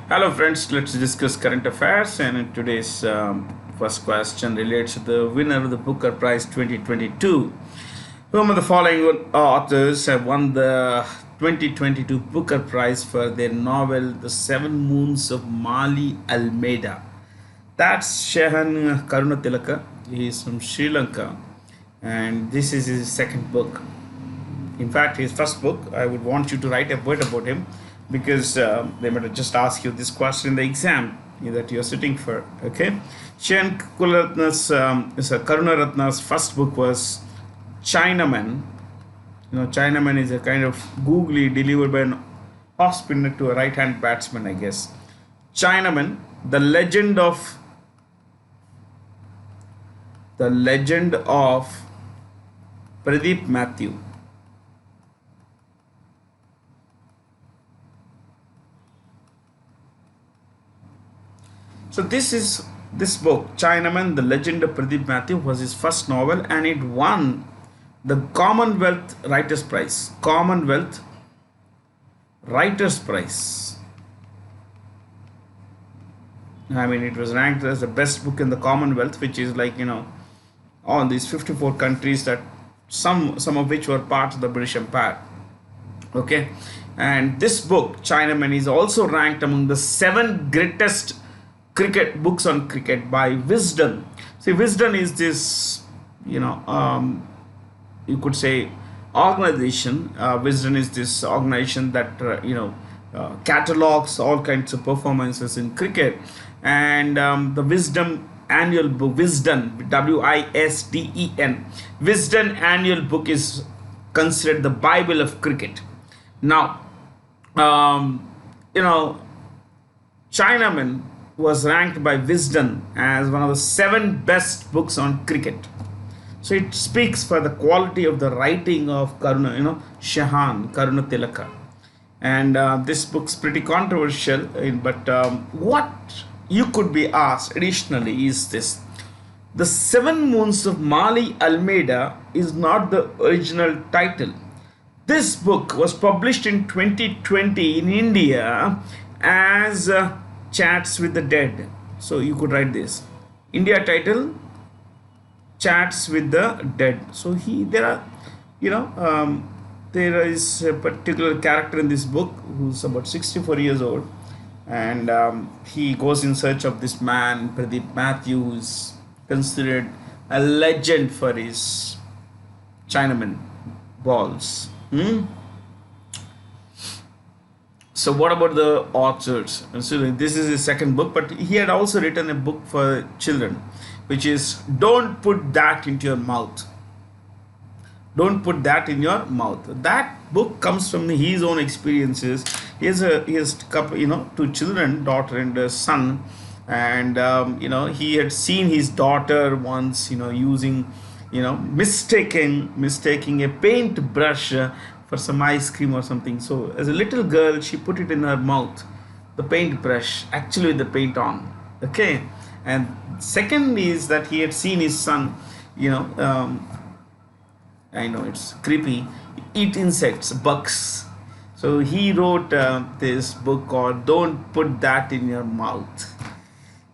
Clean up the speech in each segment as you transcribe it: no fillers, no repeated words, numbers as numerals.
Hello, friends. Let's discuss current affairs. And in today's first question relates to the winner of the Booker Prize 2022. Whom of the following authors have won the 2022 Booker Prize for their novel The Seven Moons of Mali Almeida? That's Shehan Karunatilaka. He is from Sri Lanka, and this is his second book. In fact, his first book, I would want you to write a word about him because they might just ask you this question in the exam that you're sitting for. Okay, Shen Kularatna's Karunaratna's first book was Chinaman. Chinaman is a kind of googly delivered by an off spinner to a right-hand batsman, I guess. Chinaman, the legend of Pradeep Matthew. So this book, Chinaman, The Legend of Pradeep Matthew, was his first novel, and it won the Commonwealth Writers Prize. Commonwealth Writers Prize. I mean, it was ranked as the best book in the Commonwealth, which is like all these 54 countries that some of which were part of the British Empire. Okay, and this book, Chinaman, is also ranked among the 7 greatest cricket books on cricket by Wisden. See, Wisden is this, you could say, organization. Wisden is this organization that catalogs all kinds of performances in cricket, and the Wisdom annual book, Wisden, Wisden, Wisden annual book is considered the Bible of cricket. Now, um, you know, Chinaman was ranked by Wisden as one of the 7 best books on cricket. So it speaks for the quality of the writing of Shehan Karunatilaka. And this book's pretty controversial, but what you could be asked additionally is this: the Seven Moons of Mali Almeida is not the original title. This book was published in 2020 in India as Chats with the Dead. So you could write this India title, Chats with the Dead. So there is a particular character in this book who's about 64 years old, and he goes in search of this man Pradeep Matthew, who's considered a legend for his Chinaman balls. So what about the authors? So this is his second book, but he had also written a book for children, which is Don't Put That Into Your Mouth. Don't put that in your mouth. That book comes from his own experiences. He has couple, 2 children, daughter and a son, and he had seen his daughter once, using, mistaking a paintbrush for some ice cream or something. So as a little girl, she put it in her mouth, the paintbrush, actually with the paint on. Okay, and second is that he had seen his son, you know. I know it's creepy, eat insects, bugs. So he wrote this book called Don't Put That in Your Mouth.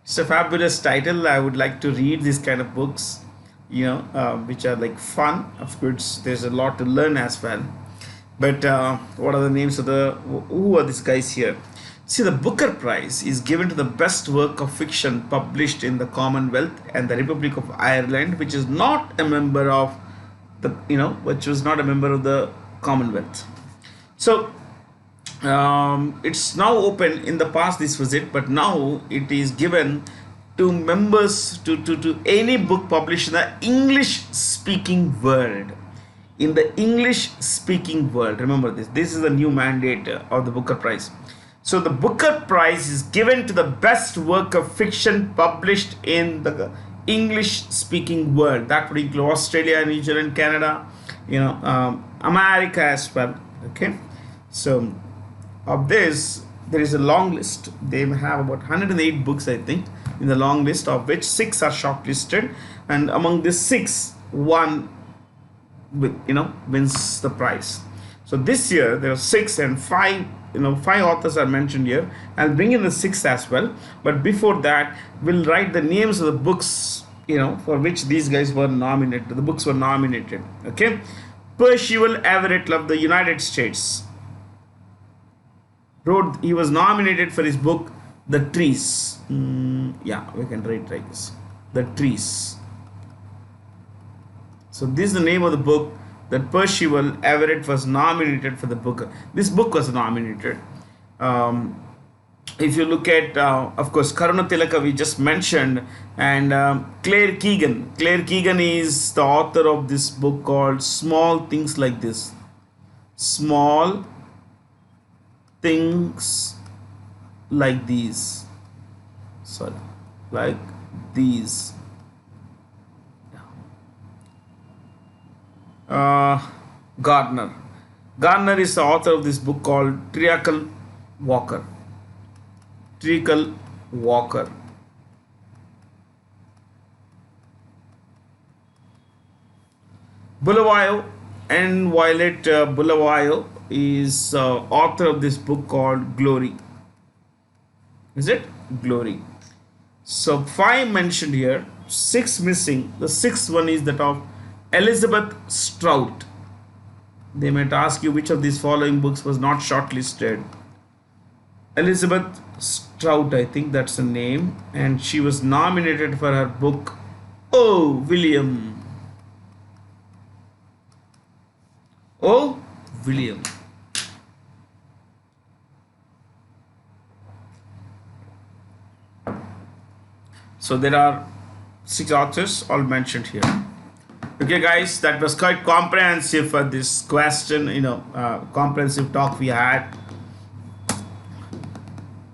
It's a fabulous title. I would like to read these kind of books, which are like fun. Of course, there's a lot to learn as well. But what are the names of who are these guys here? See, the Booker Prize is given to the best work of fiction published in the Commonwealth and the Republic of Ireland, which is not a member of which was not a member of the Commonwealth. So it's now open. In the past this was it, but now it is given to members, to any book published in the English speaking world. In the English speaking world, remember this is the new mandate of the Booker Prize. So the Booker Prize is given to the best work of fiction published in the English speaking world. That would include Australia, New Zealand, Canada, America as well. Okay, so of this there is a long list. They have about 108 books, I think, in the long list, of which 6 are shortlisted, and among these 6, one wins the prize. So this year there are 6, and 5 five authors are mentioned here. I'll bring in the sixth as well, but before that we'll write the names of the books for which these guys were nominated. The books were nominated. Okay. Percival Everett of the United States he was nominated for his book The Trees. Yeah, we can write like this, The Trees. So this is the name of the book that Percival Everett was nominated for. The book, this book was nominated. If you look at, of course, Karunatilaka we just mentioned, and Claire Keegan is the author of this book called Small Things Like This. Small Things Like These. Sorry, like these. Gardner is the author of this book called Treacle Walker. Bulawayo and Violet Bulawayo is author of this book called Glory. Is it? Glory. So 5 mentioned here, 6 missing. The 6th one is that of Elizabeth Strout. They might ask you which of these following books was not shortlisted. Elizabeth Strout, I think that's the name, and she was nominated for her book William. William. So there are 6 authors all mentioned here. Okay guys, that was quite comprehensive for this question, comprehensive talk we had.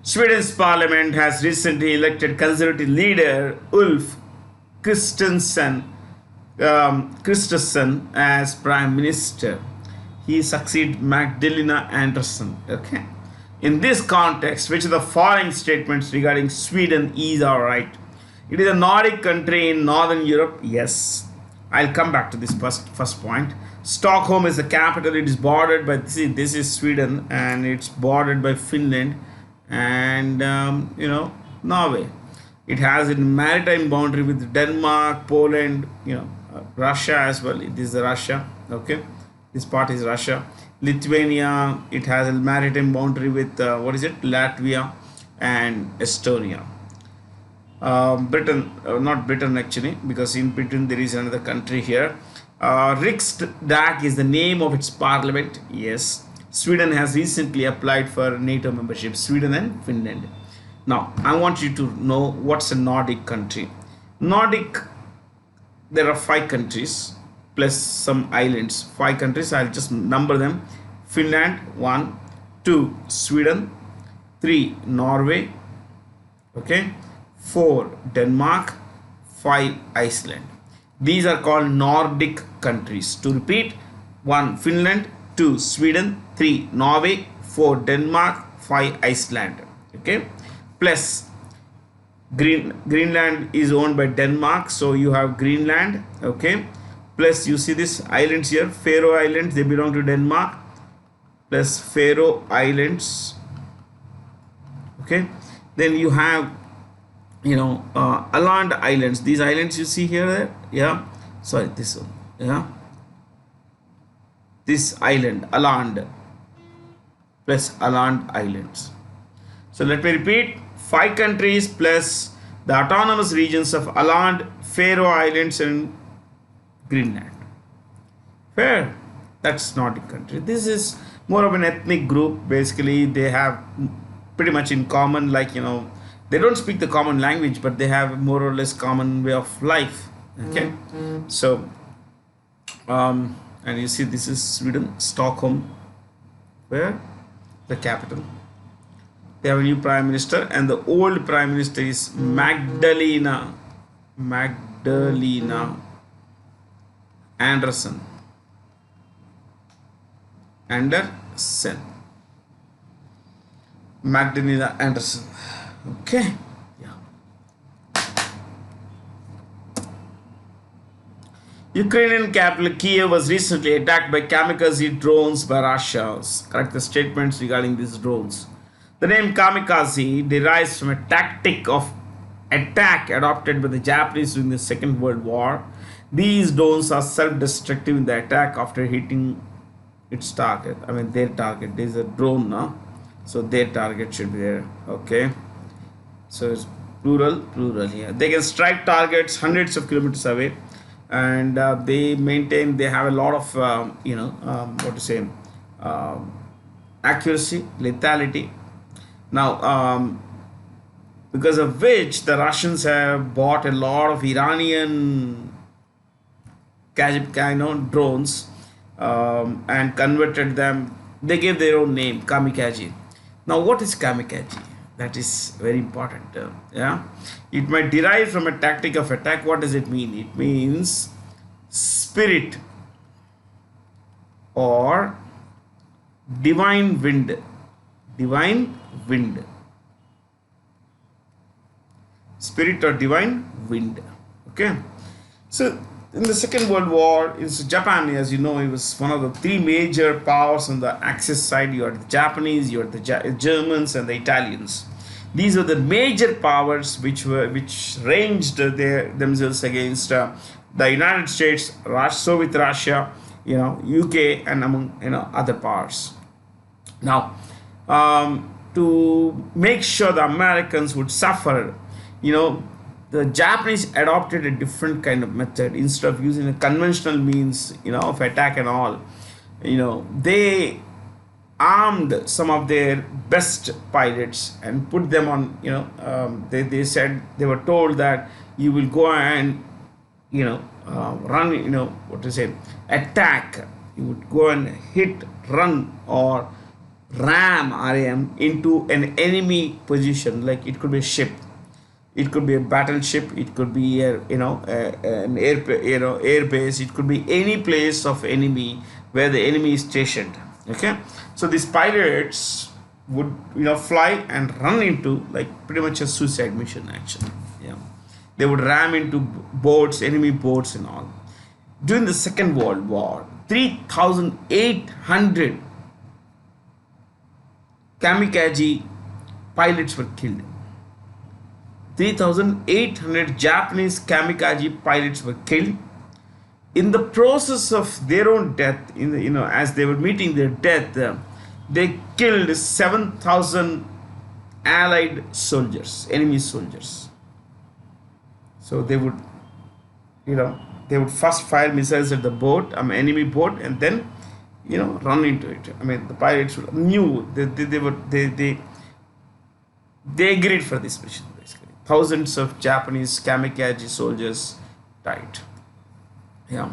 Sweden's parliament has recently elected conservative leader Ulf Kristersson as prime minister. He succeeds Magdalena Andersson. Okay. In this context, which of the following statements regarding Sweden is alright? It is a Nordic country in Northern Europe. Yes. I'll come back to this first point. Stockholm is the capital. It is bordered by, this is Sweden, and it's bordered by Finland and Norway. It has a maritime boundary with Denmark, Poland, Russia as well. This is Russia. Okay, this part is Russia. Lithuania, it has a maritime boundary with Latvia and Estonia. Britain, not Britain actually, because in Britain there is another country here. Riksdag is the name of its parliament. Yes. Sweden has recently applied for NATO membership. Sweden and Finland. Now, I want you to know what's a Nordic country. Nordic, there are 5 countries plus some islands. 5 countries, I'll just number them. Finland, 1, 2, Sweden, 3, Norway, okay, 4, Denmark, 5, Iceland. These are called Nordic countries. To repeat, 1, Finland, 2, Sweden, 3, Norway, 4, Denmark, 5, Iceland. Okay, plus Greenland is owned by Denmark, so you have Greenland. Okay, plus you see this islands here, Faroe Islands, they belong to Denmark, plus Faroe Islands. Okay, then you have Åland Islands. These islands you see here, yeah, sorry, this one, yeah, this island, Åland, plus Åland Islands. So let me repeat, 5 countries plus the autonomous regions of Åland, Faroe Islands and Greenland. Fair. That's not a country. This is more of an ethnic group. Basically, they have pretty much in common, like, they don't speak the common language, but they have more or less common way of life. Okay. So, and you see this is Sweden, Stockholm, where the capital. They have a new prime minister, and the old prime minister is Magdalena Andersson. Magdalena Andersson. Okay. Yeah. Ukrainian capital Kiev was recently attacked by kamikaze drones by Russia. Correct the statements regarding these drones. The name kamikaze derives from a tactic of attack adopted by the Japanese during the Second World War. These drones are self-destructive in the attack after hitting its target. I mean their target. There is a drone now, so their target should be there. Okay, so it's plural here. They can strike targets hundreds of kilometers away, and they have a lot of what to say, um, accuracy, lethality. Now, because of which the Russians have bought a lot of Iranian drones, and converted them. They gave their own name, kamikaze. Now, what is kamikaze? That is very important. Yeah, it might derive from a tactic of attack. What does it mean? It means spirit or divine wind. Divine wind. Spirit or divine wind. Okay. So in the Second World War, in Japan, as you know, it was one of the three major powers on the Axis side. You had the Japanese, you had the Germans, and the Italians. These were the major powers which ranged themselves against the United States, Soviet Russia, UK, and among other powers. Now, to make sure the Americans would suffer, the Japanese adopted a different kind of method. Instead of using a conventional means, of attack and all, they armed some of their best pilots and put them on, they said, they were told that you will go and, run, what to say, attack. You would go and hit, run, or ram into an enemy position. Like it could be a ship, it could be a battleship, it could be an air base, it could be any place of enemy where the enemy is stationed. Okay, so these pilots would fly and run into, like, pretty much a suicide mission actually. Yeah, they would ram into boats, enemy boats and all. During the Second World War, 3,800 kamikaze pilots were killed. 3,800 Japanese kamikaze pilots were killed. In the process of their own death, as they were meeting their death, they killed 7,000 Allied soldiers, enemy soldiers. So they would, first fire missiles at the boat, enemy boat, and then, run into it. I mean, the pilots knew they agreed for this mission. Basically, thousands of Japanese kamikaze soldiers died. Yeah.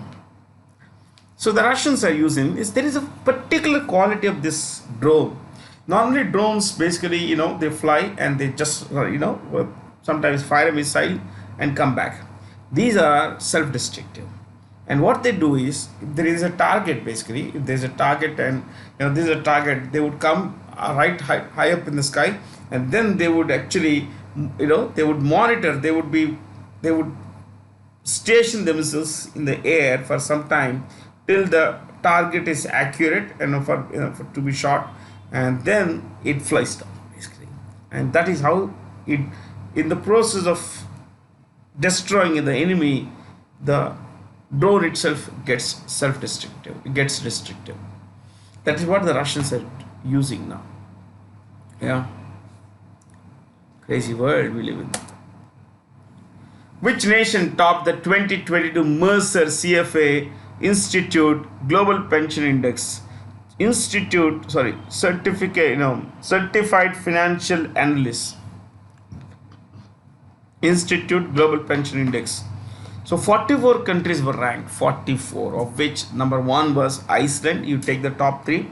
So the Russians are using is, there is a particular quality of this drone. Normally drones basically, they fly and they just sometimes fire a missile and come back. These are self-destructive. And what they do is, if there is a target, basically, if there's a target and this is a target, they would come right high up in the sky, and then they would actually, they would monitor, they would station themselves in the air for some time till the target is accurate enough for to be shot, and then it flies down basically. And that is how it, in the process of destroying the enemy, the drone itself gets self-destructive, it gets destructive. That is what the Russians are using now. Yeah, crazy world we live in. Which nation topped the 2022 Mercer CFA Institute Global Pension Index? Certified Financial Analyst Institute Global Pension Index. So 44 countries were ranked, 44, of which number 1 was Iceland. You take the top 3.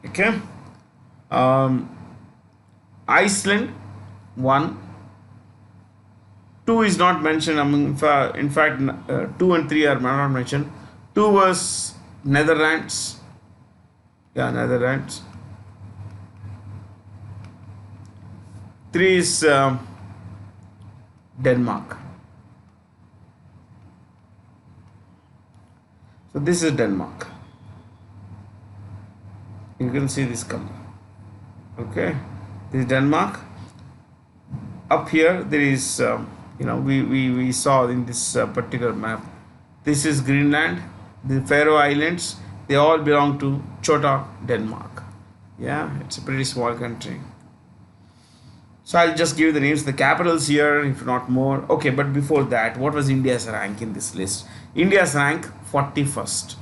Okay. Iceland 1. 2 is not mentioned among, in fact 2 and 3 are not mentioned. 2 was Netherlands. Yeah, Netherlands. 3 is Denmark. this is Denmark. You can see this color. Okay, this is Denmark. Up here there is we saw in this particular map, this is Greenland, the Faroe Islands. They all belong to Chota Denmark. Yeah, it's a pretty small country. So I'll just give you the names, the capitals here, if not more. Okay, but before that, what was India's rank in this list? India's rank 41st.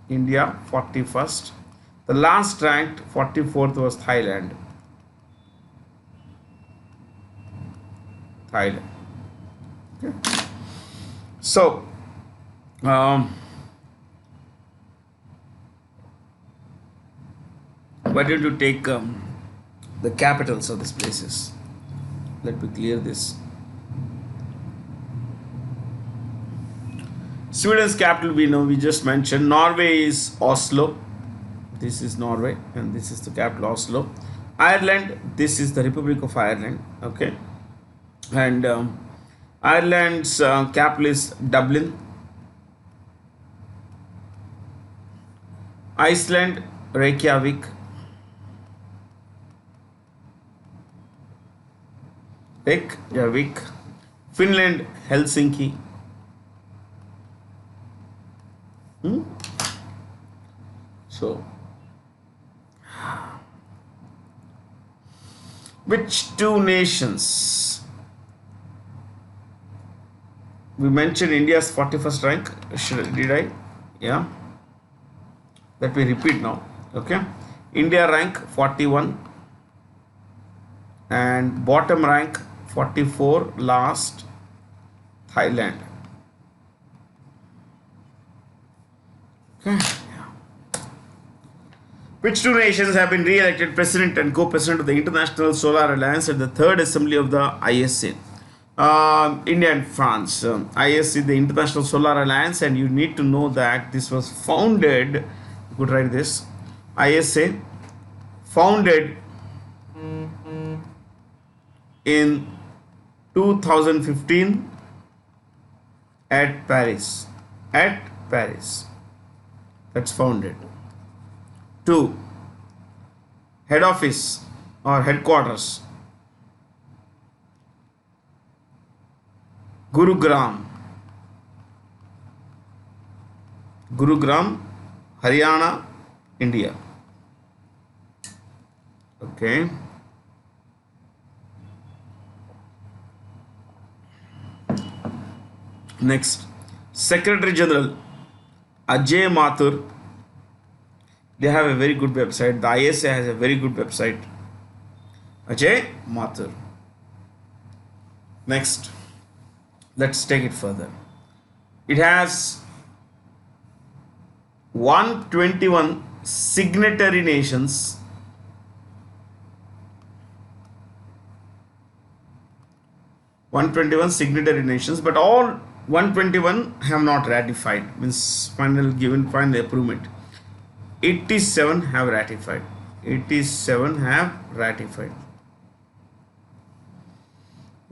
India 41st. The last ranked 44th was Thailand. Thailand. Okay. So, why don't you take the capitals of these places? Let me clear this. Sweden's capital we just mentioned. Norway is Oslo. This is Norway and this is the capital Oslo. Ireland, this is the Republic of Ireland. Okay, and Ireland's capital is Dublin. Iceland, Reykjavik. Reykjavik. Finland, Helsinki. So, which two nations? We mentioned India's 41st rank. Did I? Yeah. Let me repeat now. Okay. India rank 41 and bottom rank 44, last Thailand. Okay. Which two nations have been re-elected president and co-president of the International Solar Alliance at the third assembly of the ISA? India and France. ISA, the International Solar Alliance, and you need to know that this was founded, you could write this, ISA founded in 2015 at Paris. At Paris. That's founded. 2. Head office or headquarters, Gurugram. Gurugram, Haryana, India. Okay. Next, Secretary General Ajay Mathur. They have a very good website. The ISA has a very good website. Ajay Mathur. Next, let's take it further. It has 121 signatory nations. Signatory nations, but all 121 have not ratified. Means final approval. 87 have ratified. 87 have ratified.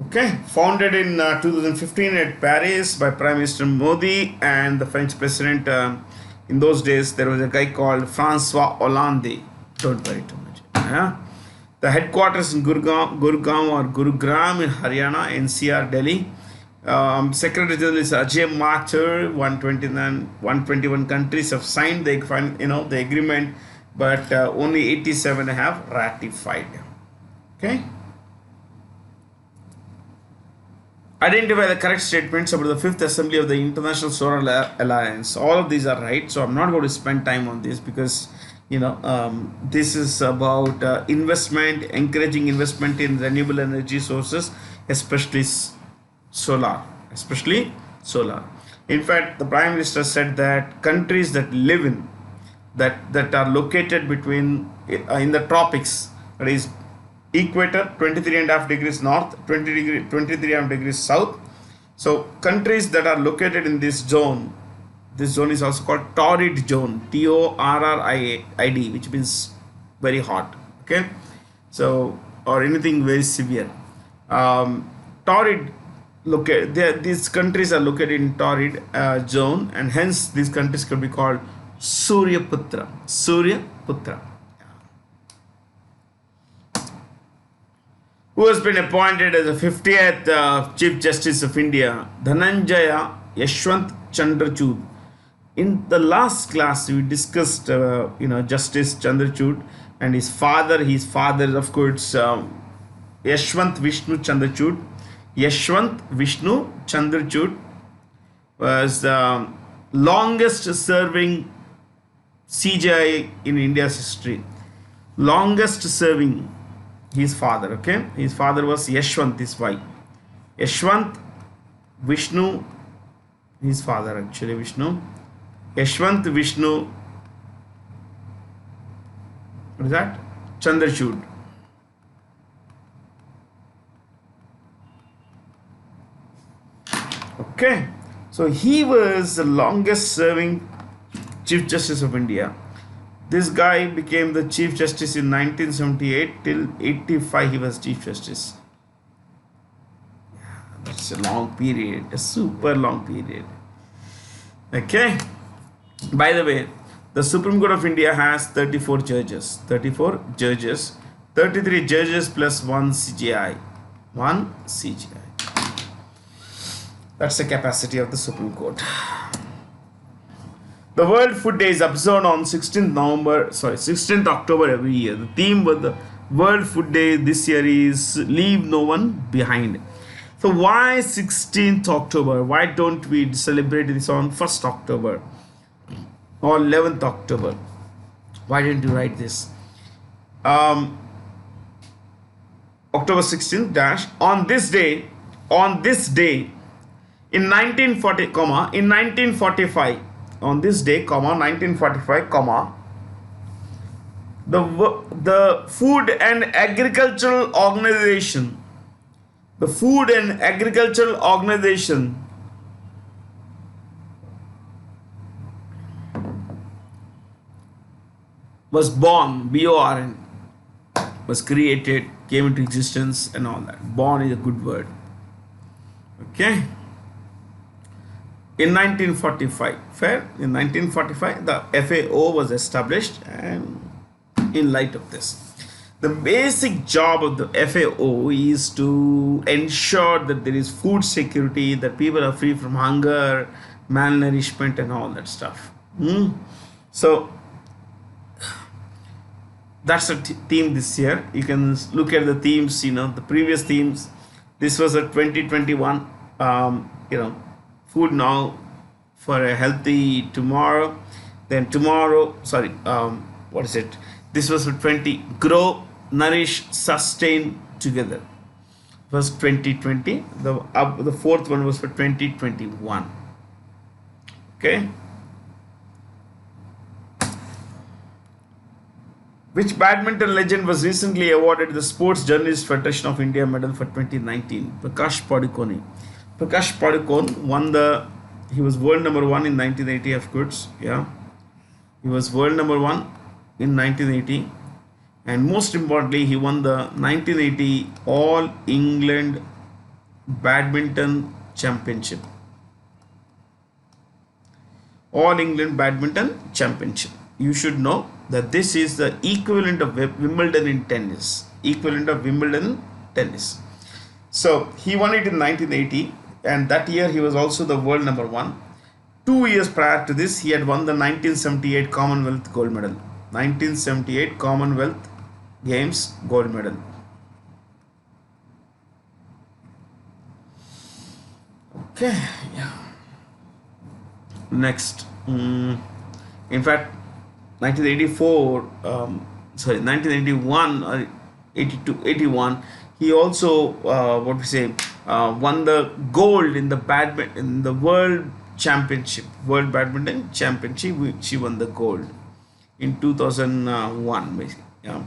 Okay, founded in 2015 at Paris by Prime Minister Modi and the French President. In those days, there was a guy called François Hollande. Don't worry too much. Yeah? The headquarters in Gurgaon or Gurugram in Haryana, NCR, Delhi. Secretary General is Ajay Mathur. 121 countries have signed the agreement, but only 87 have ratified. Okay. Identify the correct statements about the fifth assembly of the International Solar Alliance. All of these are right, so I'm not going to spend time on this because this is about investment, encouraging investment in renewable energy sources, especially solar. In fact, the Prime Minister said that countries that live in that are located between in the tropics, that is equator 23.5 degrees north, 23.5 degrees south. So countries that are located in this zone is also called torrid zone, TORRID, which means very hot. Okay, so or anything very severe. Torrid these countries are located in torrid zone, and hence these countries can be called Suryaputra. Suryaputra. Who has been appointed as the 50th Chief Justice of India, Dhananjaya Yashwant Chandrachud. In the last class, we discussed, Justice Chandrachud and his father. His father, of course, Yashwant Vishnu Chandrachud. Yashwant Vishnu Chandrachud was the longest serving CJI in India's history. Longest serving. His father, okay? His father was Yashwant, this why. Yashwant Vishnu, his father actually, Vishnu. Yashwant Vishnu, what is that? Chandrachud. Okay, so he was the longest serving Chief Justice of India. This guy became the Chief Justice in 1978 till 85 he was Chief Justice. That's a long period, a super long period. Okay. By the way, the Supreme Court of India has 34 judges. 34 judges. 33 judges plus 1 CJI. 1 CJI. That's the capacity of the Supreme Court. The World Food Day is observed on 16th October every year. The theme of the World Food Day this year is Leave No One Behind. So why 16th October? Why don't we celebrate this on 1st October or 11th October? Why didn't you write this? October 16th dash on this day in 1940, in 1945. On this day, 1945, the Food and Agricultural Organization, was born. BORN was created, came into existence, and all that. Born is a good word. Okay. In 1945, fair. In 1945, the FAO was established, and in light of this, the basic job of the FAO is to ensure that there is food security, that people are free from hunger, malnourishment, and all that stuff. So that's the theme this year. You can look at the themes. The previous themes. This was a 2021. Food now for a healthy tomorrow. Then tomorrow, what is it? This was for 20. Grow, nourish, sustain together. Was 2020. The fourth one was for 2021. Okay. Which badminton legend was recently awarded the Sports Journalist Federation of India Medal for 2019? Prakash Padukone. Prakash Padukone he was world number 1 in 1980, of course. Yeah. He was world number 1 in 1980. And most importantly, he won the 1980 All England Badminton Championship. All England Badminton Championship. You should know that this is the equivalent of Wimbledon in tennis. So he won it in 1980, and that year he was also the world number 1. 2 years prior to this, he had won the 1978 Commonwealth gold medal. 1978 Commonwealth Games gold medal. Okay, yeah. Next, in fact, 1981 or 82, 81, he also won the gold in the World Badminton Championship. She won the gold in 2001, basically. Yeah.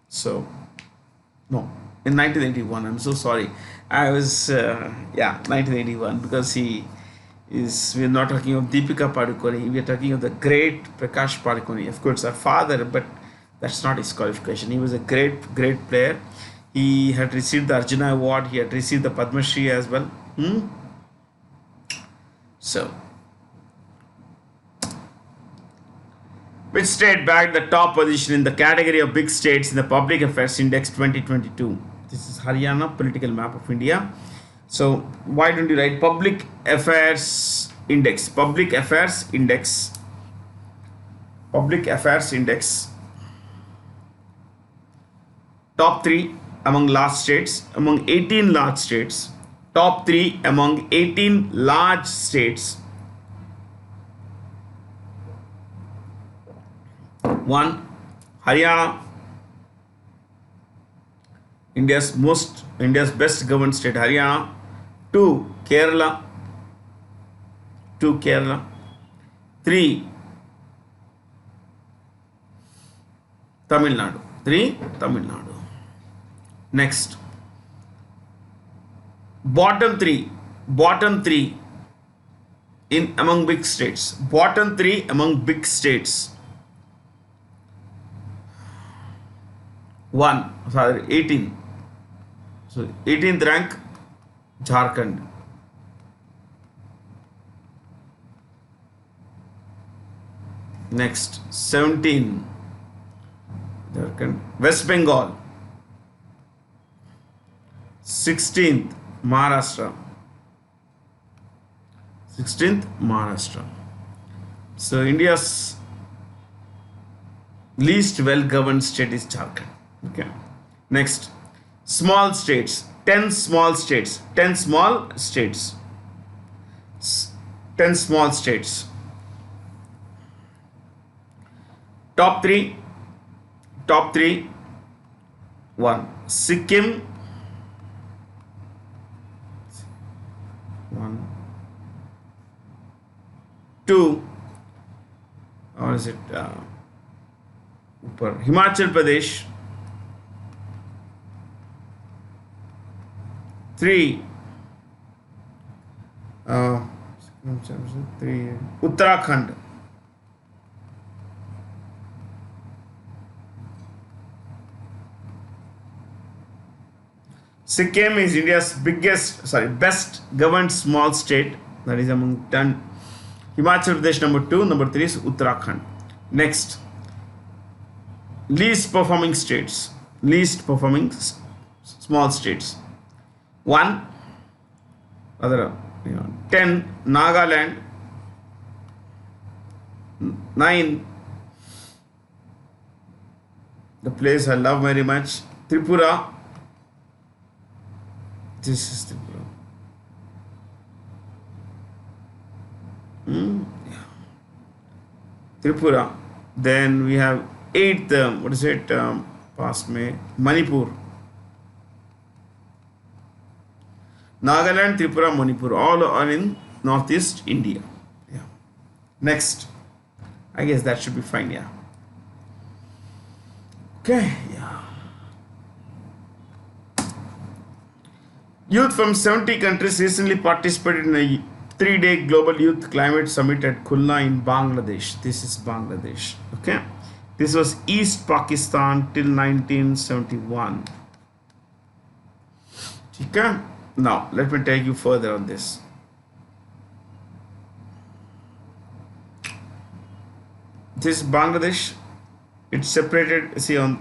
So, no, in 1981. I'm so sorry. I was 1981, because we're not talking of Deepika Padukone. We are talking of the great Prakash Padukone. Of course, our father, but that's not his qualification. He was a great player. He had received the Arjuna Award. He had received the Padma Shri as well. So, which state bagged the top position in the category of big states in the Public Affairs Index 2022? This is Haryana political map of India. So, why don't you write Public Affairs Index? Public Affairs Index. Public Affairs Index. Top 3 among large states, among 18 large states. Top 3 among 18 large states. 1. Haryana, India's best governed state, Haryana. 2. Kerala. 3. Tamil Nadu. Next, bottom three in among big states. Bottom 3 among big states. 18. So 18th rank, Jharkhand. Next, 17. Jharkhand. West Bengal. 16th, Maharashtra. So India's least well-governed state is Jharkhand. Okay. Next, small states. 10 small states. 10 small states. Top 3. 1. Sikkim. 2. Or is it Himachal Pradesh. 3. Uttarakhand. 'Sikkim is India's best governed small state. That is among 10. Himachal Pradesh number 2. Number 3 is Uttarakhand. Next, least performing small states. 1. 10. Nagaland. 9. The place I love very much, Tripura. This is Tripura. Tripura. Then we have 8th, past May, Manipur. Nagaland, Tripura, Manipur, all are in northeast India. Yeah. Next, I guess that should be fine. Yeah. Okay. Yeah. Youth from 70 countries recently participated in a 3-day Global Youth Climate Summit at Khulna in Bangladesh. This is Bangladesh. Okay. This was East Pakistan till 1971. Okay. Now, let me take you further on this. This Bangladesh, it's separated, see, on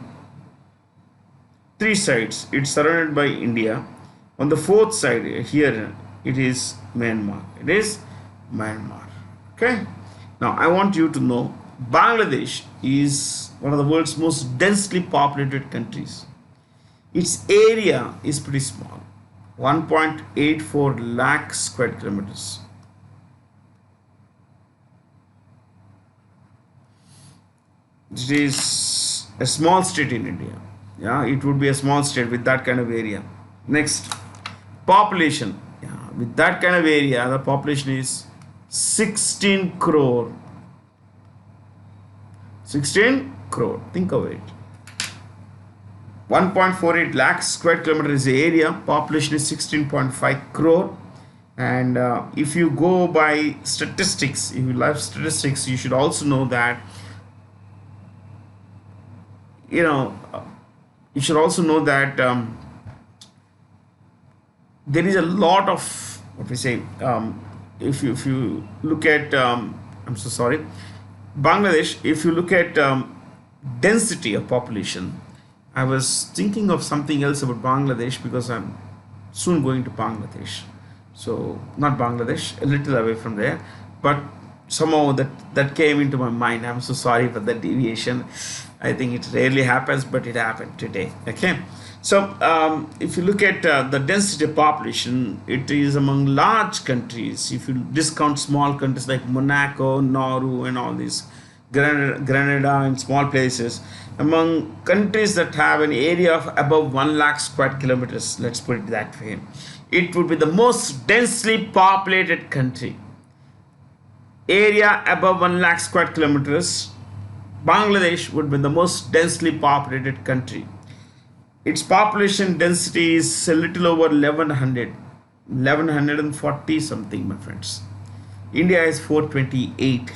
3 sides. It's surrounded by India. On the 4th side here, it is Myanmar. Okay. Now, I want you to know Bangladesh is one of the world's most densely populated countries. Its area is pretty small, 1.84 lakh square kilometers. It is a small state in India. Yeah, it would be a small state with that kind of area. Next, population. Yeah, with that kind of area, the population is 16 crore. 16 crore. Think of it. 1.48 lakh square kilometers is the area. Population is 16.5 crore. And if you go by statistics, if you love statistics, you should also know that you should also know that there is a lot of what we say. If you look at I'm so sorry, Bangladesh. If you look at density of population, I was thinking of something else about Bangladesh because I'm soon going to Bangladesh. So not Bangladesh, a little away from there, but somehow that came into my mind. I'm so sorry for that deviation. I think it rarely happens, but it happened today. Okay, so if you look at the density of population, it is among large countries. If you discount small countries like Monaco, Nauru, and all these Grenada and small places, among countries that have an area of above 1 lakh square kilometers, let's put it that way, it would be the most densely populated country. Area above 1 lakh square kilometers, Bangladesh would be the most densely populated country. Its population density is a little over 1100, 1140 something, my friends. India is 428.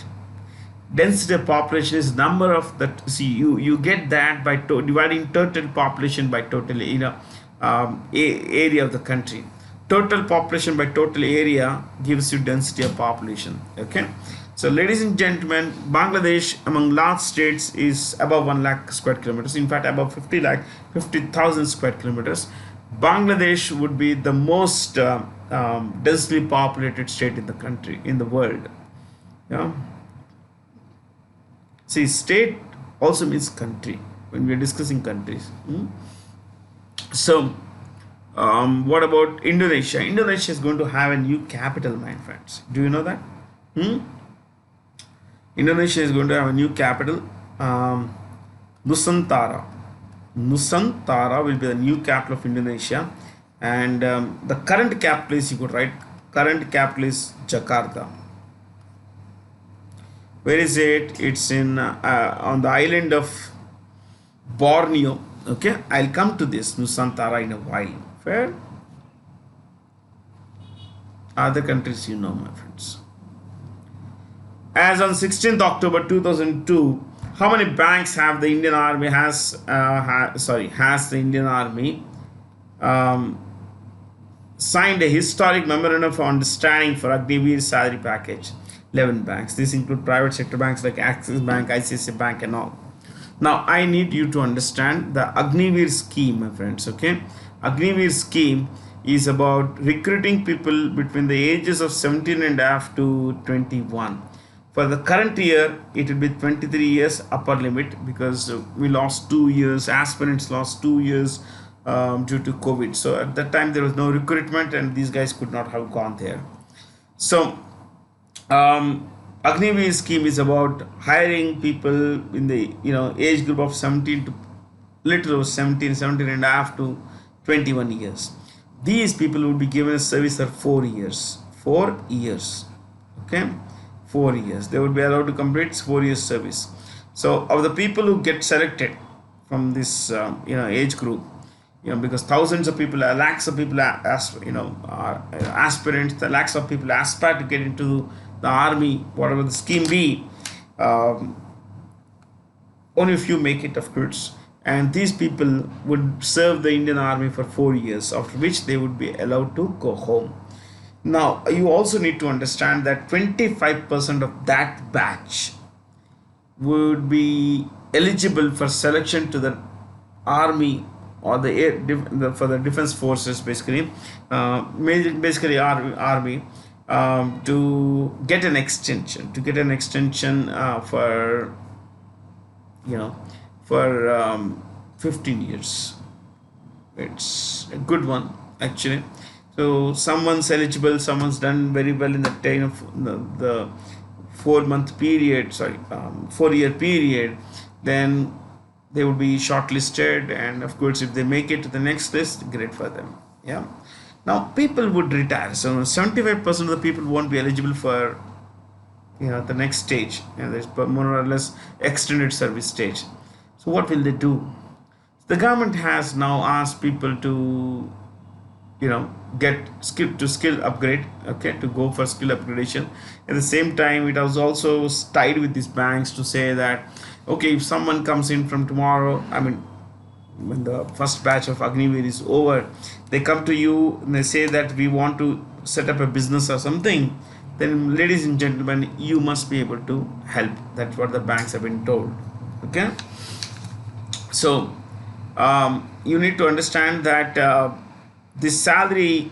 Density of population is number of that. See, you get that by dividing total population by total area of the country. Total population by total area gives you density of population. Okay, so ladies and gentlemen, Bangladesh among large states is above 1 lakh square kilometers. In fact, above 50,000 square kilometers. Bangladesh would be the most densely populated state in the country, in the world. Yeah. See, state also means country when we are discussing countries. So, what about Indonesia? Indonesia is going to have a new capital, my friends. Do you know that? Indonesia is going to have a new capital, Nusantara. Nusantara will be the new capital of Indonesia, and the current capital is, you could write, current capital is Jakarta. Where is it? It's in on the island of Borneo. Okay, I'll come to this Nusantara in a while. Fair. Other countries, you know, my friends. As on 16th October 2002, how many banks have the Indian Army has the Indian Army signed a historic memorandum of understanding for Agniveer salary package? 11 banks. These include private sector banks like Axis Bank, ICICI Bank, and all. Now, I need you to understand the Agniveer scheme, my friends. Okay, Agniveer scheme is about recruiting people between the ages of 17 and a half to 21. For the current year, it will be 23 years upper limit because we lost 2 years. Aspirants lost 2 years due to COVID. So at that time, there was no recruitment, and these guys could not have gone there. So Agniveer scheme is about hiring people in the age group of 17 to little over 17 and a half to 21 years. These people will be given a service for 4 years. 4 years. Okay, 4 years. They would be allowed to complete 4 years service. So of the people who get selected from this age group, because thousands of people, lakhs of people are aspirants, the lakhs of people aspire to get into the army, whatever the scheme be. Only a few make it, of course, and these people would serve the Indian Army for 4 years, after which they would be allowed to go home. Now, you also need to understand that 25% of that batch would be eligible for selection to the army or for the defense forces, basically, army, to get an extension, for 15 years. It's a good one, actually. So someone's eligible, someone's done very well in the time of the 4-month period, 4-year period, then they would be shortlisted, and of course if they make it to the next list, great for them. Yeah. Now people would retire, so 75% of the people won't be eligible for the next stage, there's more or less extended service stage. So what will they do? The government has now asked people to get skill upgrade, okay, to go for skill upgradation. At the same time, it was also tied with these banks to say that, okay, if someone comes in from tomorrow, when the first batch of Agniveer is over, they come to you and they say that we want to set up a business or something, then ladies and gentlemen, you must be able to help. That's what the banks have been told. Okay, so you need to understand that this salary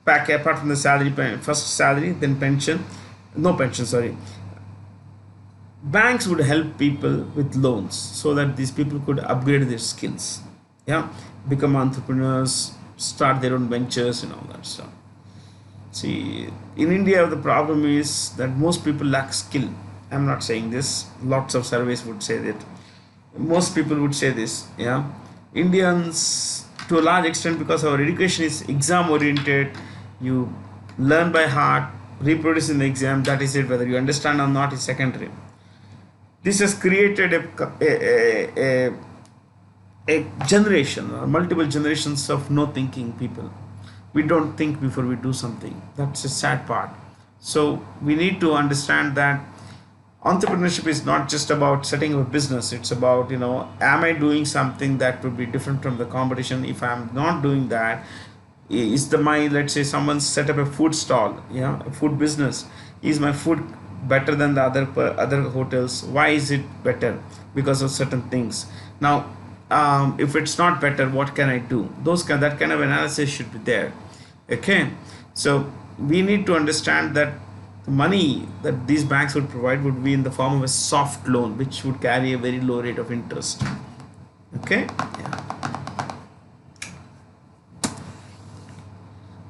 packet, apart from the salary, first salary, then pension, no pension, sorry, banks would help people with loans so that these people could upgrade their skills, yeah, become entrepreneurs, start their own ventures and all that stuff. See, in India, the problem is that most people lack skill. I'm not saying this. Lots of surveys would say that. Most people would say this. Yeah, Indians, to a large extent, because our education is exam oriented, you learn by heart, reproduce in the exam. That is it. Whether you understand or not is secondary. This has created a generation, multiple generations of no thinking people. We don't think before we do something. That's a sad part. So we need to understand that entrepreneurship is not just about setting up a business. It's about, am I doing something that would be different from the competition? If I'm not doing that, is let's say someone set up a food stall, a food business. Is my food better than the other hotels? Why is it better? Because of certain things. Now, if it's not better, what can I do? That kind of analysis should be there. Okay, so we need to understand that the money that these banks would provide would be in the form of a soft loan, which would carry a very low rate of interest. Okay, yeah.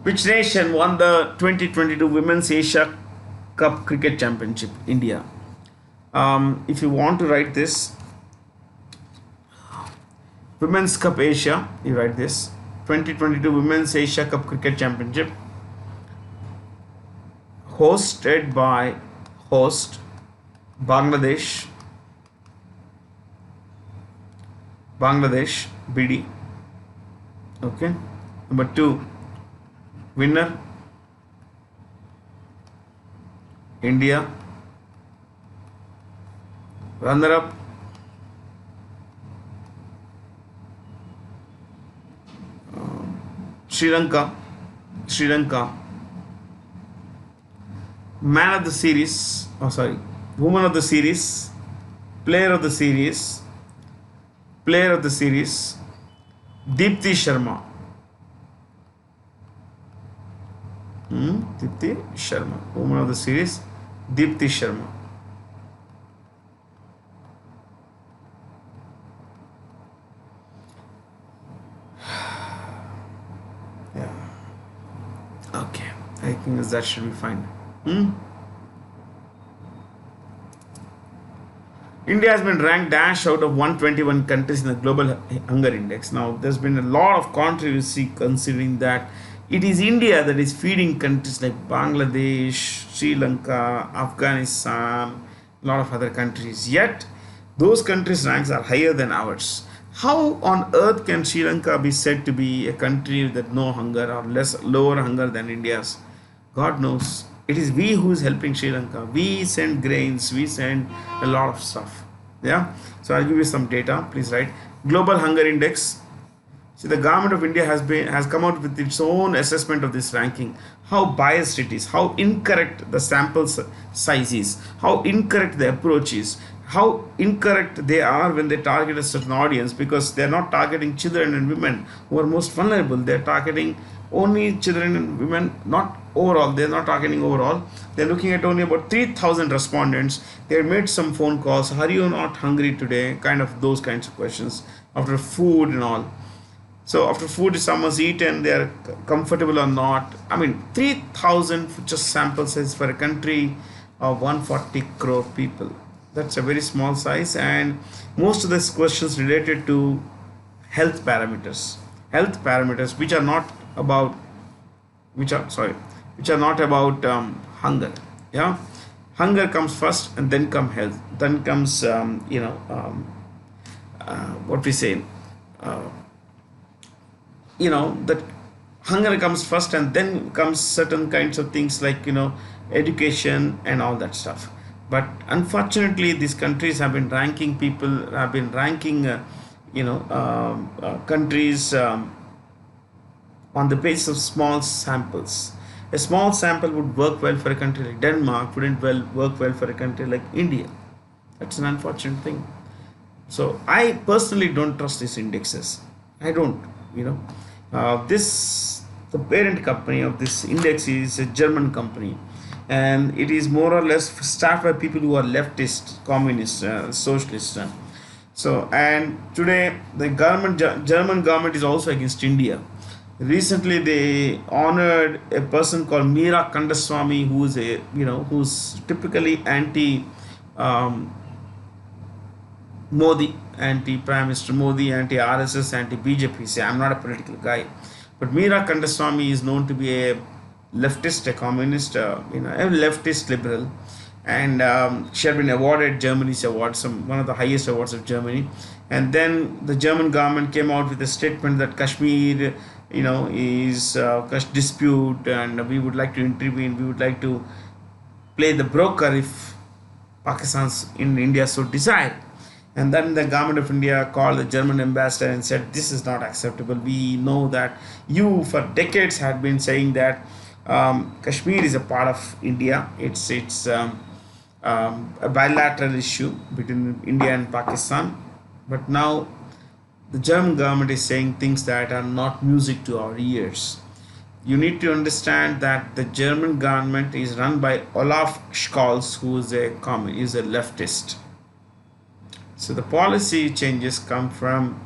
Which nation won the 2022 Women's Asia Cup Cricket Championship? India. If you want to write this, Women's Cup Asia, you write this 2022 Women's Asia Cup Cricket Championship, hosted by Bangladesh, BD. Okay, number 2, winner India, runner up Sri Lanka. Man of the series, woman of the series, player of the series, Deepti Sharma. Deepti Sharma, woman of the series, Deepti Sharma. Okay, I think that should be fine. India has been ranked dash out of 121 countries in the Global Hunger Index. Now, there's been a lot of controversy considering that it is India that is feeding countries like Bangladesh, Sri Lanka, Afghanistan, a lot of other countries. Yet, those countries' ranks are higher than ours. How on earth can Sri Lanka be said to be a country that no hunger or lower hunger than India's? God knows. It is we who is helping Sri Lanka. We send grains, we send a lot of stuff. Yeah. So I'll give you some data. Please write Global Hunger Index. See, the government of India has come out with its own assessment of this ranking. How biased it is, how incorrect the sample size is, how incorrect the approach is, how incorrect they are when they target a certain audience, because they are not targeting children and women who are most vulnerable. They are targeting only children and women, not overall. They are not targeting overall. They are looking at only about 3,000 respondents. They made some phone calls. Are you not hungry today? Kind of those kinds of questions after food and all. So after food, if someone's eaten, they are comfortable or not. I mean, 3,000 just sample size for a country of 140 crore people. That's a very small size, and most of these questions related to health parameters, which are not about, which are not about hunger. Yeah, hunger comes first, and then come health. Then comes what we say. That hunger comes first, and then comes certain kinds of things like education and all that stuff. But unfortunately, these countries have been ranking countries on the basis of small samples. A small sample would work well for a country like Denmark, wouldn't work well for a country like India. That's an unfortunate thing. So I personally don't trust these indexes. I don't, you know. This the parent company of this index is a German company, and it is more or less staffed by people who are leftist, communist, socialist. So and today the German government is also against India. Recently, they honored a person called Meera Kandaswamy, who's typically anti. Um, Modi, anti Prime Minister Modi, anti RSS, anti BJP. See, I'm not a political guy, but Meera Kandaswamy is known to be a leftist, a communist, a leftist liberal, and she had been awarded Germany's award, one of the highest awards of Germany. And then the German government came out with a statement that Kashmir, is dispute, and we would like to intervene. We would like to play the broker if Pakistan's in India so desire. And then the government of India called the German ambassador and said, "This is not acceptable. We know that you, for decades, had been saying that Kashmir is a part of India. It's a bilateral issue between India and Pakistan. But now the German government is saying things that are not music to our ears." You need to understand that the German government is run by Olaf Scholz, who is a leftist. So the policy changes come from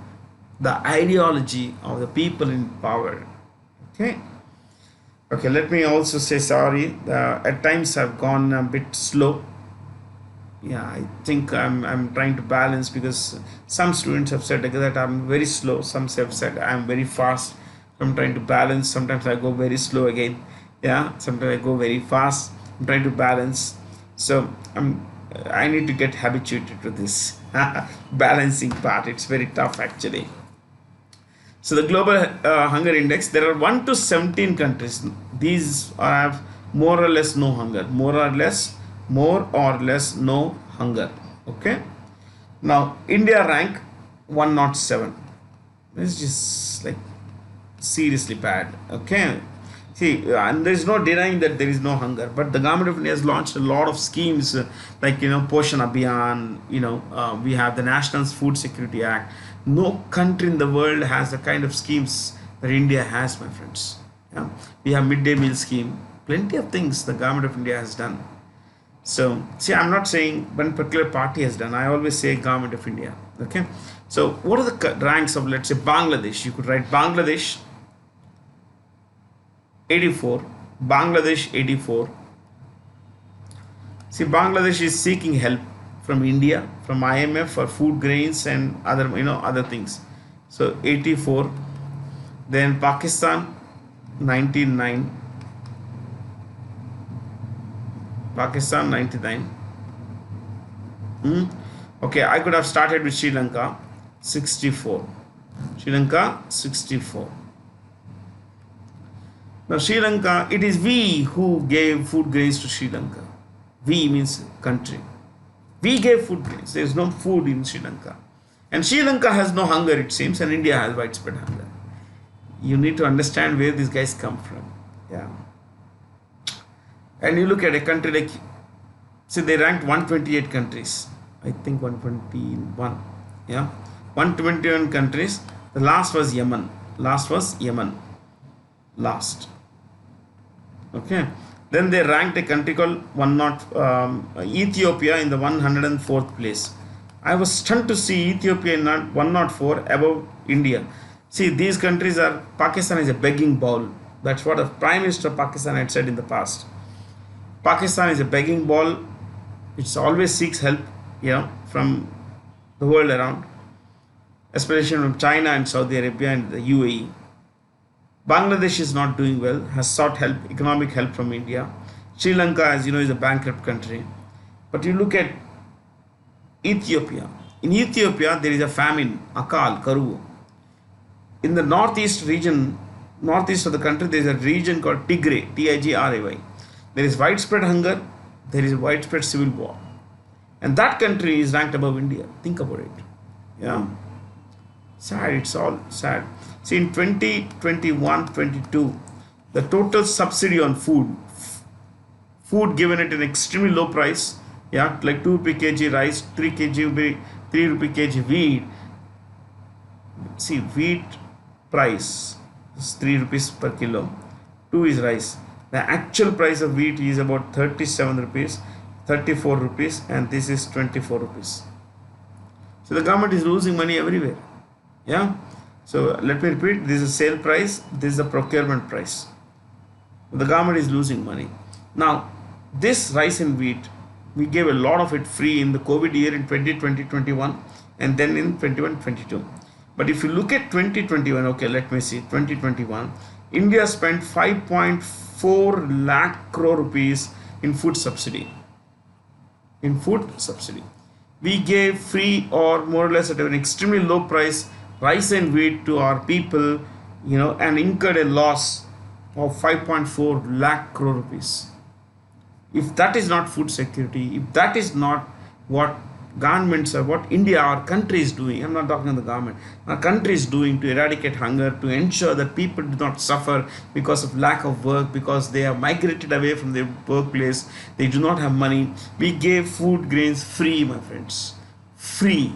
the ideology of the people in power. Okay. Okay. Let me also say sorry. At times I've gone a bit slow. Yeah, I think I'm trying to balance, because some students have said that I'm very slow. Some have said I'm very fast. I'm trying to balance. Sometimes I go very slow again. Yeah. Sometimes I go very fast. I'm trying to balance. So I need to get habituated to this balancing part. It's very tough actually. So the global hunger index, there are 1 to 17 countries. These have more or less no hunger. More or less no hunger. Okay. Now India rank 107. It's just like seriously bad. Okay. See, and there is no denying that there is no hunger, but the government of India has launched a lot of schemes, like Poshan Abhiyan. We have the National Food Security Act. No country in the world has the kind of schemes that India has, my friends. Yeah, we have midday meal scheme. Plenty of things the government of India has done. So, see, I'm not saying one particular party has done. I always say government of India. Okay. So, what are the ranks of, let's say, Bangladesh? You could write Bangladesh 84, Bangladesh 84. See, Bangladesh is seeking help from India, from IMF for food grains and other things. So 84. Then Pakistan 99. Pakistan 99. Okay, I could have started with Sri Lanka 64. Sri Lanka 64. Now Sri Lanka, it is we who gave food grains to Sri Lanka. We means country. We gave food grains. There is no food in Sri Lanka. And Sri Lanka has no hunger, it seems, and India has widespread hunger. You need to understand where these guys come from. Yeah. And you look at a country like, see, they ranked 128 countries. I think 121. Yeah. 121 countries. The last was Yemen. Last. Okay. Then they ranked a country called Ethiopia in the 104th place. I was stunned to see Ethiopia in 104 above India. See, these countries are, Pakistan is a begging bowl. That's what the Prime Minister of Pakistan had said in the past. Pakistan is a begging bowl. It always seeks help, from the world around, especially from China and Saudi Arabia and the UAE. Bangladesh is not doing well, has sought help, economic help from India. Sri Lanka, as you know, is a bankrupt country. But you look at Ethiopia. In Ethiopia, there is a famine, Akal, Karu. In the northeast of the country, there is a region called Tigray, Tigray. There is widespread hunger, there is widespread civil war. And that country is ranked above India. Think about it. Yeah. Sad, it's all sad. See, in 2021-22, the total subsidy on food given at an extremely low price, yeah, like 2 rupee kg rice, 3 rupee kg wheat. See, wheat price is 3 rupees per kilo, 2 is rice. The actual price of wheat is about 37 rupees, 34 rupees, and this is 24 rupees. So the government is losing money everywhere. Yeah. So let me repeat, this is sale price, this is the procurement price. The government is losing money. Now, this rice and wheat, we gave a lot of it free in the COVID year in 2020-21 and then in 21-22. But if you look at 2021, okay, let me see, 2021, India spent 5.4 lakh crore rupees in food subsidy. In food subsidy. We gave free or more or less at an extremely low price rice and wheat to our people, and incurred a loss of 5.4 lakh crore rupees. If that is not food security, if that is not what governments or what India, our country is doing, I'm not talking about the government, our country is doing to eradicate hunger, to ensure that people do not suffer because of lack of work, because they have migrated away from their workplace, they do not have money. We gave food grains free, my friends, free.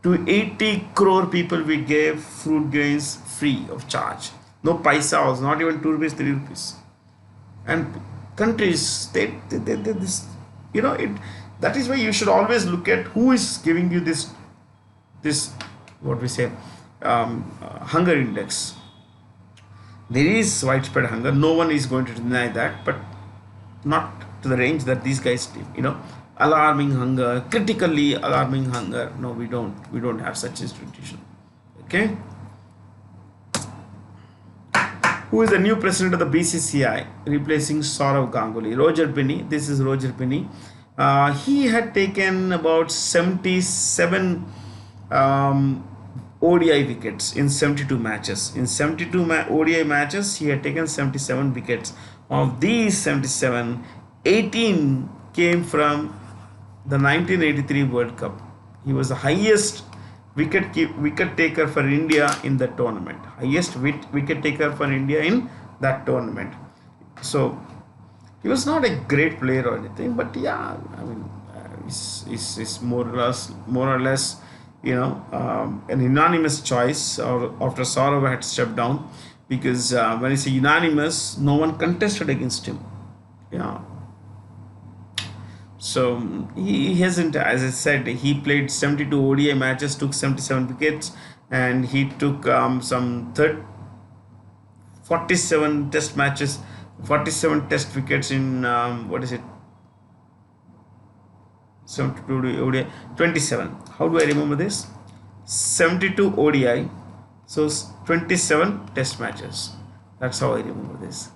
To 80 crore people we gave fruit grains free of charge. No paisa, also not even 2 rupees, 3 rupees. And countries, this, that is why you should always look at who is giving you this what we say, hunger index. There is widespread hunger. No one is going to deny that, but not to the range that these guys did. Alarming hunger, critically alarming hunger. No, we don't have such institution. Okay. Who is the new president of the BCCI, replacing Saurav Ganguly? Roger Binney. This is Roger Binney. He had taken about 77 ODI wickets in 72 matches. In 72 ODI matches, he had taken 77 wickets. Of these 77, 18 came from the 1983 World Cup. He was the highest wicket taker for India in the tournament. Highest wicket taker for India in that tournament. So he was not a great player or anything, but yeah, I mean, it's more or less, an unanimous choice. Or after Saurav had stepped down, because when I say unanimous, no one contested against him. Yeah. So he hasn't, as I said, he played 72 ODI matches, took 77 wickets, and he took some 47 test matches, 47 test wickets in 72 ODI, 27. How do I remember this? 72 ODI, so 27 test matches. That's how I remember this.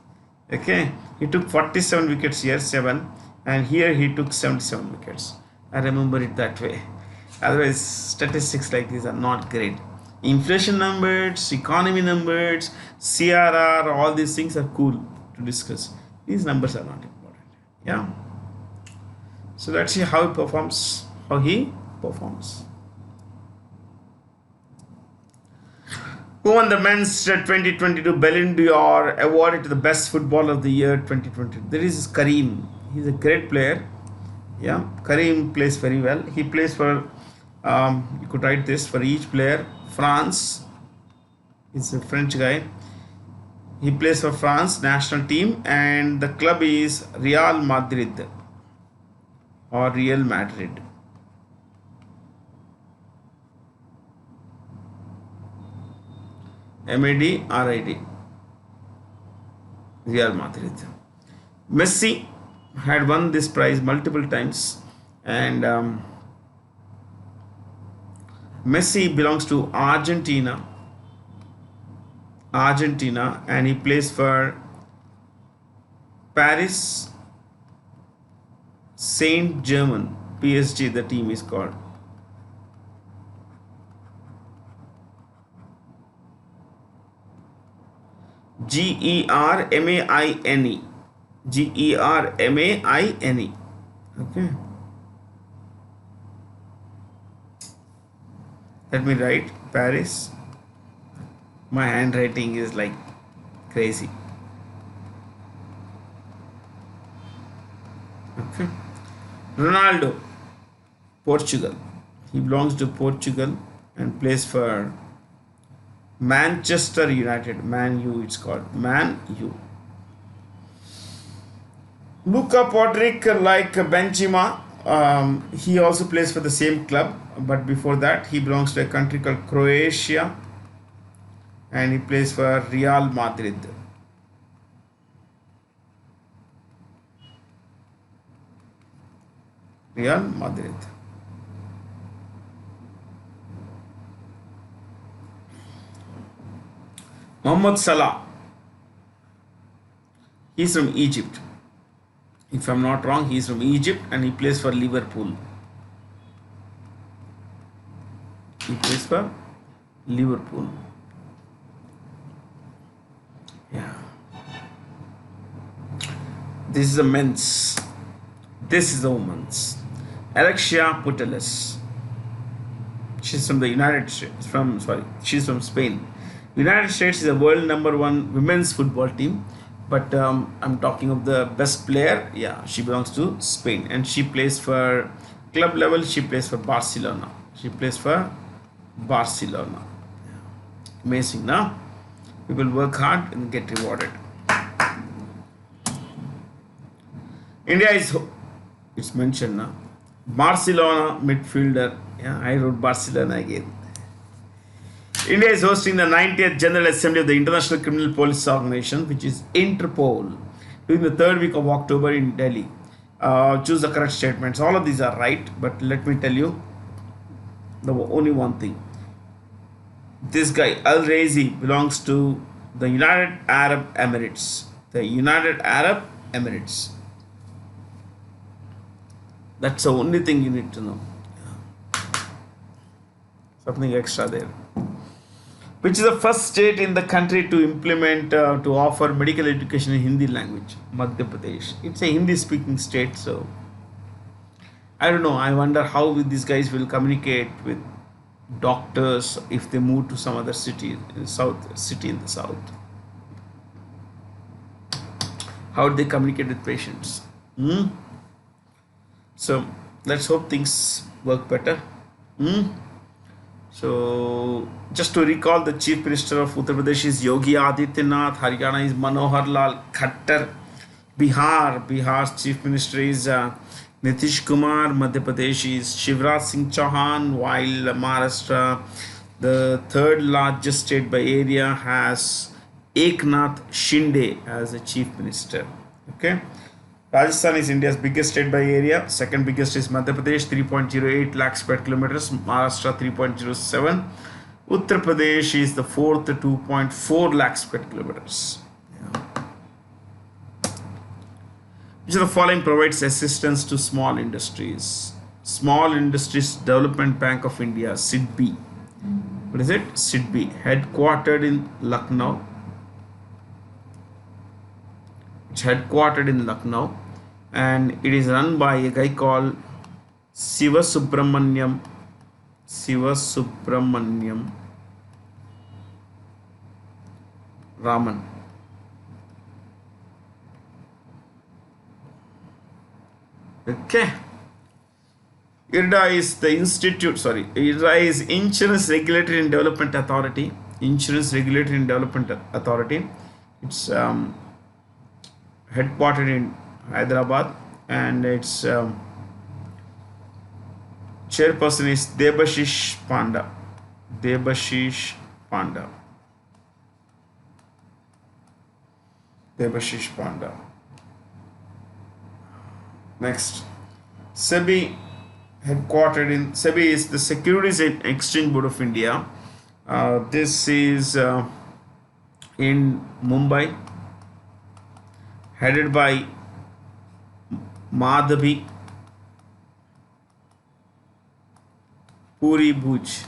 Okay, he took 47 wickets here, 7, and here he took 77 wickets. I remember it that way. Otherwise, statistics like these are not great. Inflation numbers, economy numbers, CRR, all these things are cool to discuss. These numbers are not important. Yeah. So let's see how he performs. Who won the men's 2022 Ballon d'Or, awarded to the best footballer of the year 2020? There is Karim. He's a great player. Yeah, Karim plays very well. He plays for, you could write this for each player. France. He's a French guy. He plays for France national team, and the club is Real Madrid or Real Madrid. MADRID. Real Madrid. Messi had won this prize multiple times, and Messi belongs to Argentina, and he plays for Paris Saint-Germain, PSG the team is called. Germaine. Germaine. Okay. Let me write Paris. My handwriting is like crazy. Okay. Ronaldo, Portugal. He belongs to Portugal and plays for Manchester United. Man U, it's called. Man U. Luka Podrick, like Benzema, he also plays for the same club, but before that, he belongs to a country called Croatia and he plays for Real Madrid. Real Madrid. Mohamed Salah, he's from Egypt. If I'm not wrong, he's from Egypt and he plays for Liverpool. He plays for Liverpool. Yeah. This is the men's. This is the women's. Alexia Putellas. She's from the United States. She's from Spain. United States is the world number one women's football team. But I'm talking of the best player. Yeah, she belongs to Spain and she plays for club level. She plays for Barcelona. She plays for Barcelona. Amazing, now. People work hard and get rewarded. India is, it's mentioned now. Barcelona midfielder. Yeah, I wrote Barcelona again. India is hosting the 90th General Assembly of the International Criminal Police Organization, which is Interpol, during the third week of October in Delhi. Choose the correct statements. All of these are right, but let me tell you the only one thing. This guy, Al Raisi, belongs to the United Arab Emirates. The United Arab Emirates. That's the only thing you need to know. Something extra there. Which is the first state in the country to implement, to offer medical education in Hindi language? Madhya Pradesh. It's a Hindi speaking state, so I don't know. I wonder how these guys will communicate with doctors if they move to some other city in the south. How do they communicate with patients? So let's hope things work better. So, just to recall, the Chief Minister of Uttar Pradesh is Yogi Adityanath. Haryana is Manohar Lal Khattar. Bihar's Chief Minister is Nitish Kumar. Madhya Pradesh is Shivraj Singh Chauhan. While Maharashtra, the third largest state by area, has Eknath Shinde as the Chief Minister. Okay. Rajasthan is India's biggest state by area. Second biggest is Madhya Pradesh, 3.08 lakh square kilometers. Maharashtra, 3.07. Uttar Pradesh is the fourth, 2.4 lakh square kilometers. Yeah. Which of the following provides assistance to small industries? Small Industries Development Bank of India, SIDBI. What is it? SIDBI, headquartered in Lucknow. It's headquartered in Lucknow and it is run by a guy called Siva Subramaniam Raman. Okay. IRDA is the IRDA is Insurance Regulatory and Development Authority. It's headquartered in Hyderabad and its chairperson is Debashish Panda. Next, SEBI is the Securities and Exchange Board of India. This is in Mumbai, headed by Madhavi Puri Bhuj.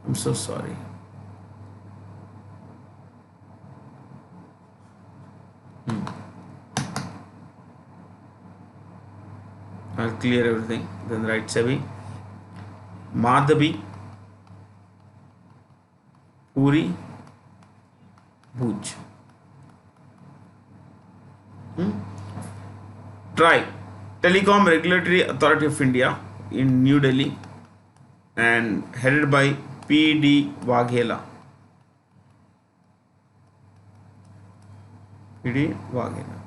I'm so sorry. I'll clear everything. Then write SEBI. Madhabi, Puri, Bhuj. TRAI, Telecom Regulatory Authority of India in New Delhi, and headed by P.D. Waghela. P.D. Waghela.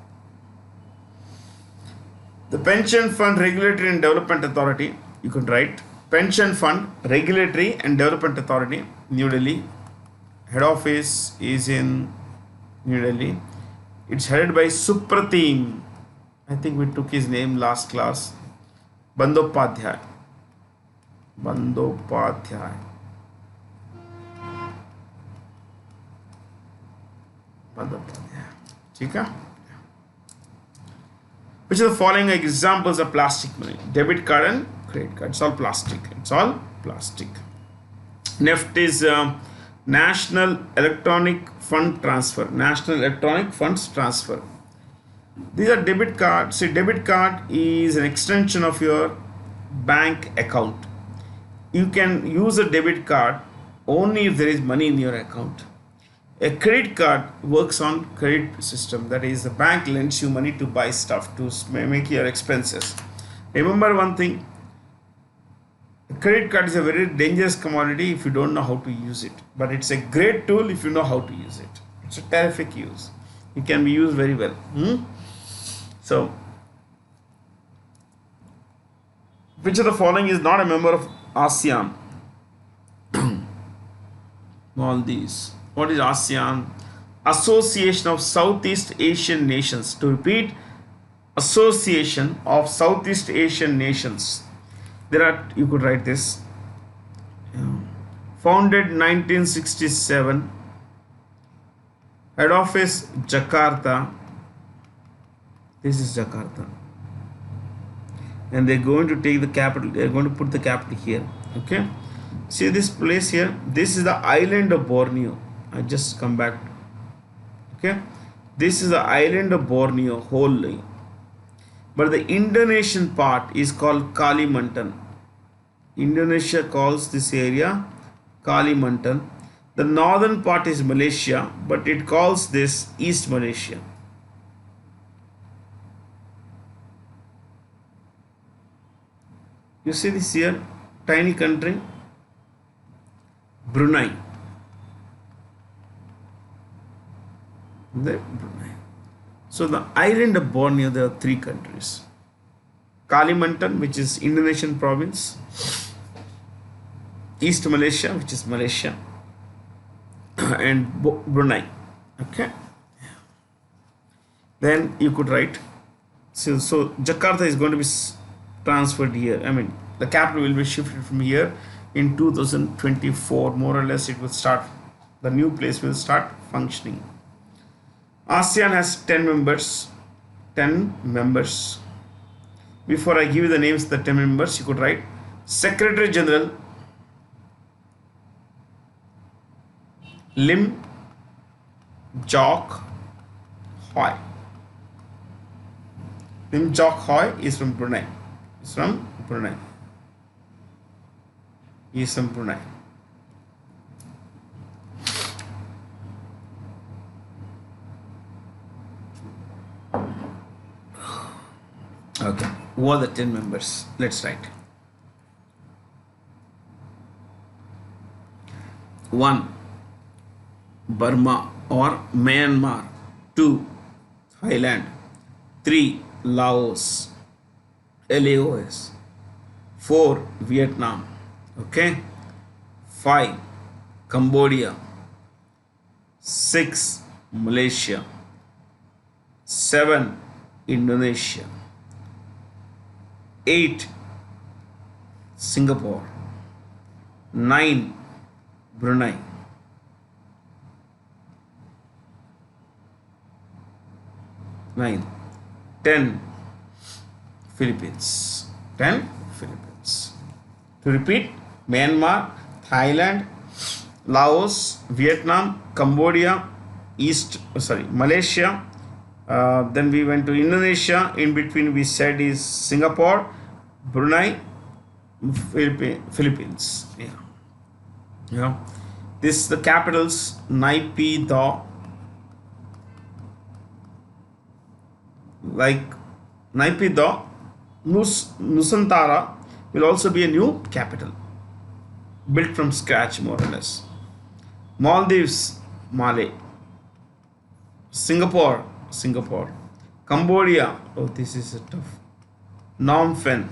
The Pension Fund Regulatory and Development Authority, you could write Pension Fund Regulatory and Development Authority, New Delhi. Head office is in New Delhi. It's headed by Supratim. I think we took his name last class. Bandyopadhyay. Bandyopadhyay. Bandyopadhyay. ठीक है? Which of the following examples of plastic money? Debit card and credit card. It's all plastic. It's all plastic. Next is National Electronic Fund Transfer. National Electronic Funds Transfer. These are debit cards. See, debit card is an extension of your bank account. You can use a debit card only if there is money in your account. A credit card works on credit system. That is, the bank lends you money to buy stuff, to make your expenses. Remember one thing, a credit card is a very dangerous commodity if you don't know how to use it. But it's a great tool if you know how to use it. It's a terrific use. It can be used very well. So, which of the following is not a member of ASEAN? All these. What is ASEAN? Association of Southeast Asian Nations. To repeat, Association of Southeast Asian Nations. There are, you could write this. Founded 1967. Head office Jakarta. This is Jakarta. And they're going to take the capital. They're going to put the capital here. Okay. See this place here. This is the island of Borneo. I just come back. Okay. This is the island of Borneo wholly. But the Indonesian part is called Kalimantan. Indonesia calls this area Kalimantan. The northern part is Malaysia, but it calls this East Malaysia. You see this here, tiny country, Brunei. Brunei. So the island of Borneo, there are three countries. Kalimantan, which is Indonesian province. East Malaysia, which is Malaysia. And Brunei. Okay. Then you could write. So Jakarta is going to be transferred here. I mean, the capital will be shifted from here in 2024. More or less, it will start. The new place will start functioning. ASEAN has 10 members. 10 members. Before I give you the names of the 10 members, you could write Secretary General Lim Jock Hoi. Lim Jock Hoi is from Brunei. He's from Brunei. He is from Brunei. Okay. Who are the 10 members? Let's write. 1. Burma or Myanmar. 2. Thailand. 3. Laos. LAOS. 4. Vietnam. Okay. 5. Cambodia. 6. Malaysia. 7. Indonesia. 8. Singapore. 9. Brunei. 10. Philippines. 10. Philippines. To repeat, Myanmar, Thailand, Laos, Vietnam, Cambodia, Malaysia. Then we went to Indonesia. In between we said is Singapore, Brunei, Philippines. Yeah. Yeah. This the capitals Naypyidaw, like Naypyidaw, Nusantara will also be a new capital, built from scratch more or less. Maldives, Male. Singapore. Cambodia, oh this is a tough. Phnom Penh,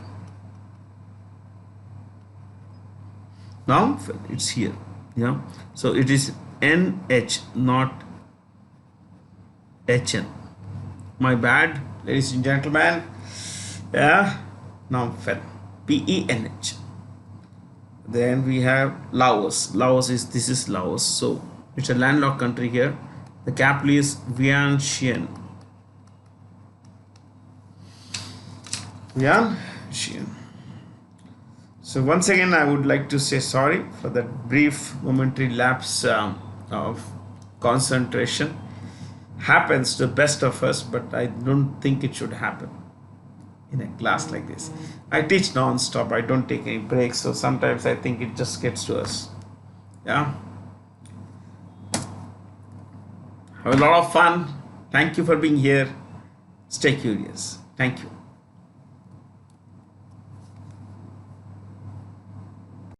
it's here. Yeah, so it is NH, not HN. My bad, ladies and gentlemen. Yeah, Phnom Penh, PENH. Then we have Laos. This is Laos. So it's a landlocked country here. The capital is Vientiane. Vientiane. So once again, I would like to say sorry for that brief momentary lapse of concentration. Happens to the best of us, but I don't think it should happen in a class like this. I teach non-stop. I don't take any breaks, so sometimes I think it just gets to us. Yeah. Have a lot of fun. Thank you for being here. Stay curious. Thank you.